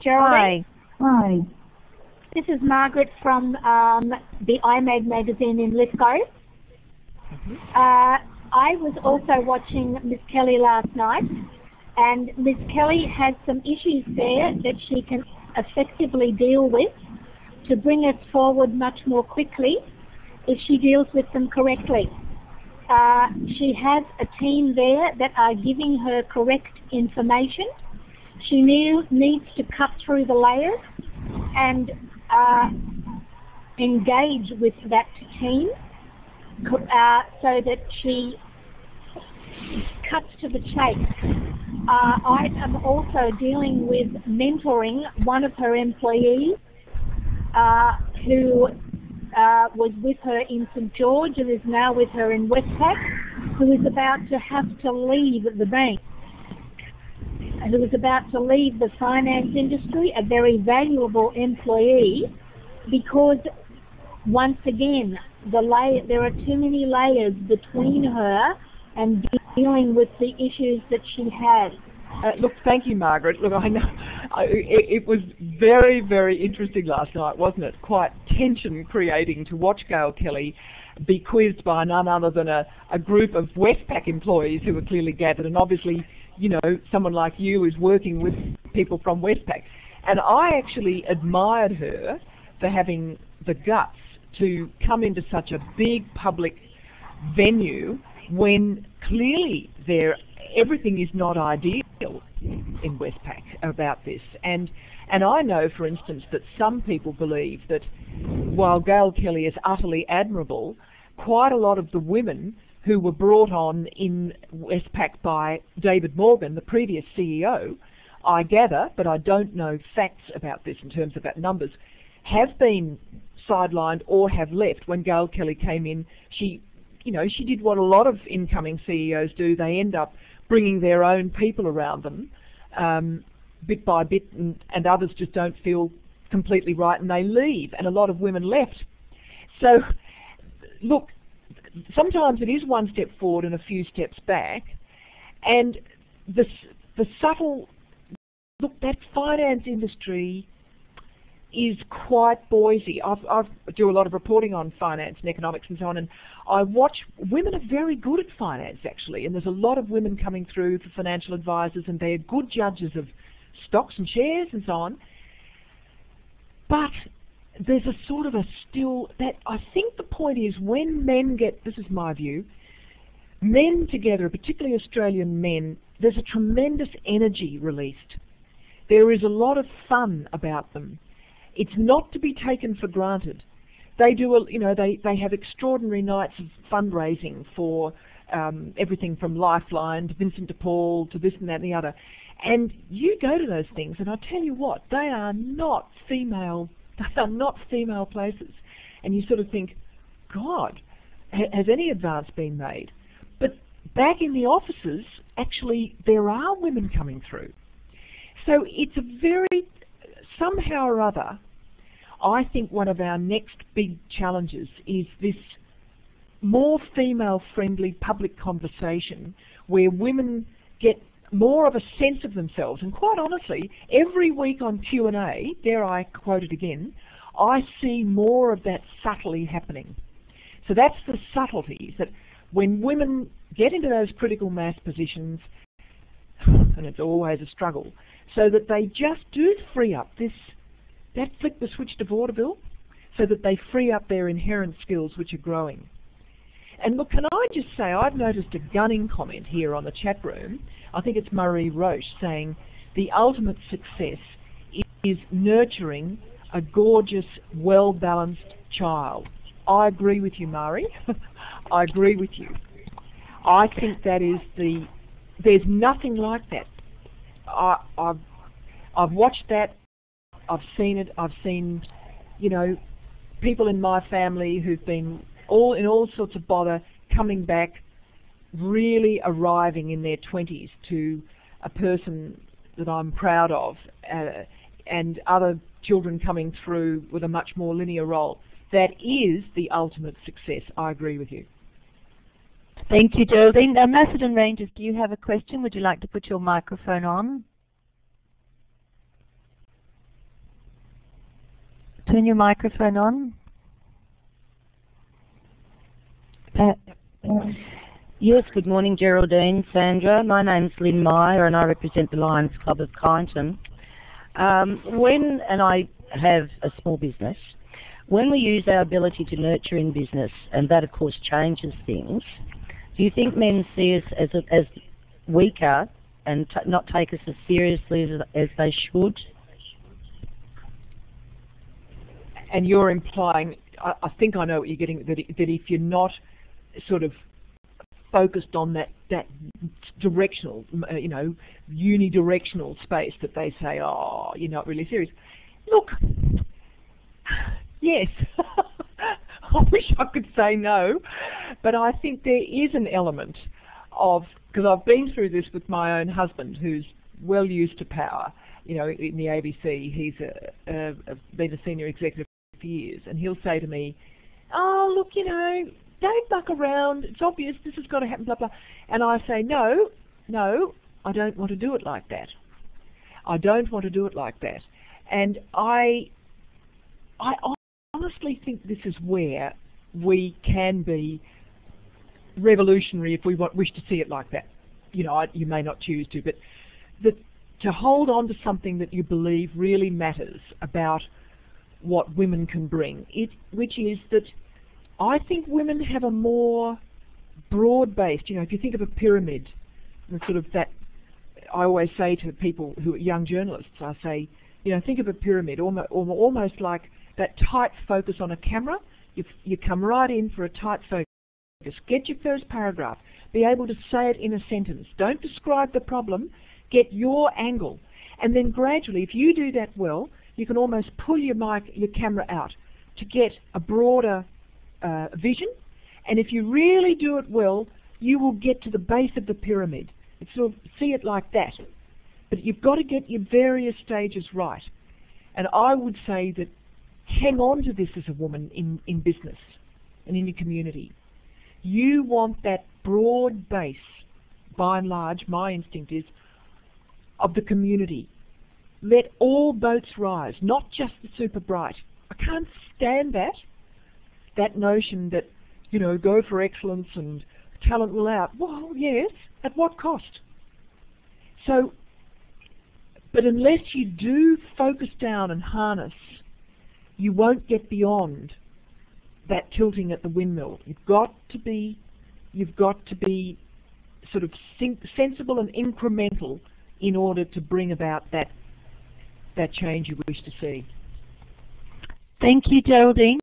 Geraldine. Hi. This is Margaret from the IMAG magazine in Lithgow. I was also watching Miss Kelly last night, and Miss Kelly has some issues there that she can effectively deal with to bring us forward much more quickly if she deals with them correctly. She has a team there that are giving her correct information. She needs to cut through the layers and engage with that team so that she cuts to the chase. I am also dealing with mentoring one of her employees who was with her in St George and is now with her in Westpac, who is about to have to leave the bank, who is about to leave the finance industry, a very valuable employee, because once again there are too many layers between her and dealing with the issues that she has. Look, thank you, Margaret. Look, I know it was very, very interesting last night, wasn't it? Quite tension-creating to watch Gail Kelly be quizzed by none other than a group of Westpac employees who were clearly gathered, and obviously, you know, someone like you is working with people from Westpac. And I actually admired her for having the guts to come into such a big public venue when clearly everything is not ideal in Westpac about this. And I know, for instance, that some people believe that while Gail Kelly is utterly admirable, quite a lot of the women who were brought on in Westpac by David Morgan, the previous CEO, I gather, but I don't know facts about this in terms of numbers, have been sidelined or have left. When Gail Kelly came in, she did what a lot of incoming CEOs do. They end up bringing their own people around them bit by bit, and others just don't feel completely right and they leave, and a lot of women left. So, look, sometimes it is one step forward and a few steps back, and the subtle, look, that finance industry is quite boise. I do a lot of reporting on finance and economics and so on, and I watch women are very good at finance actually, and there's a lot of women coming through for financial advisors, and they're good judges of stocks and shares and so on. But there's a sort of a still that I think the point is when men get, this is my view, men together, particularly Australian men, there's a tremendous energy released. There is a lot of fun about them. It's not to be taken for granted. They do, they have extraordinary nights of fundraising for everything from Lifeline to Vincent de Paul to this and that and the other. And you go to those things, and I tell you what, they are not female places. And you sort of think, God, has any advance been made? But back in the offices, actually, there are women coming through. So it's a very, somehow or other, I think one of our next big challenges is this more female-friendly public conversation where women get more of a sense of themselves. And quite honestly, every week on Q&A, dare I quote it again, I see more of that subtly happening. So that's the subtleties, that when women get into those critical mass positions, and it's always a struggle, so that they just do free up that flick the switch to vaudeville, so that they free up their inherent skills which are growing. And look, can I just say, I've noticed a gunning comment here on the chat room. I think it's Marie Roche saying, the ultimate success is nurturing a gorgeous, well-balanced child. I agree with you, Marie. I agree with you. I think that is there's nothing like that. I've watched that. I've seen it. I've seen, people in my family who've been in all sorts of bother, coming back, really arriving in their 20s to a person that I'm proud of, and other children coming through with a much more linear role. That is the ultimate success. I agree with you. Thank you, Geraldine. Macedon Rangers, do you have a question? Would you like to put your microphone on? Turn your microphone on. Yes, good morning, Geraldine, Sandra. My name's Lynn Meyer and I represent the Lions Club of Kyneton. And I have a small business, when we use our ability to nurture in business, and that of course changes things, do you think men see us as weaker and not take us as seriously as they should? And you're implying, I think I know what you're getting, that if you're not sort of focused on that directional, unidirectional space, that they say, oh, you're not really serious. Look, yes, I wish I could say no, but I think there is an element of, because I've been through this with my own husband, who's well used to power. In the ABC, he's been a senior executive for years, and he'll say to me, oh, look, don't muck around, it's obvious this has got to happen, blah, blah. And I say, no, I don't want to do it like that. I don't want to do it like that. And I honestly think this is where we can be revolutionary if we wish to see it like that. You may not choose to, but to hold on to something that you believe really matters about what women can bring, which is that I think women have a more broad-based, if you think of a pyramid, sort of that, I always say to people who are young journalists, I say, think of a pyramid, almost like that tight focus on a camera. You come right in for a tight focus. Get your first paragraph. Be able to say it in a sentence. Don't describe the problem. Get your angle. And then gradually, if you do that well, you can almost pull your camera out to get a broader vision. And if you really do it well, you will get to the base of the pyramid. It's sort of, see it like that. But you've got to get your various stages right. And I would say that hang on to this as a woman in business and in your community. You want that broad base, by and large, my instinct is, of the community. Let all boats rise, not just the super bright. I can't stand that notion that, go for excellence and talent will out. Well, yes, at what cost? So, but unless you do focus down and harness, you won't get beyond that tilting at the windmill. You've got to be sort of sensible and incremental in order to bring about that change you wish to see. Thank you, Geraldine.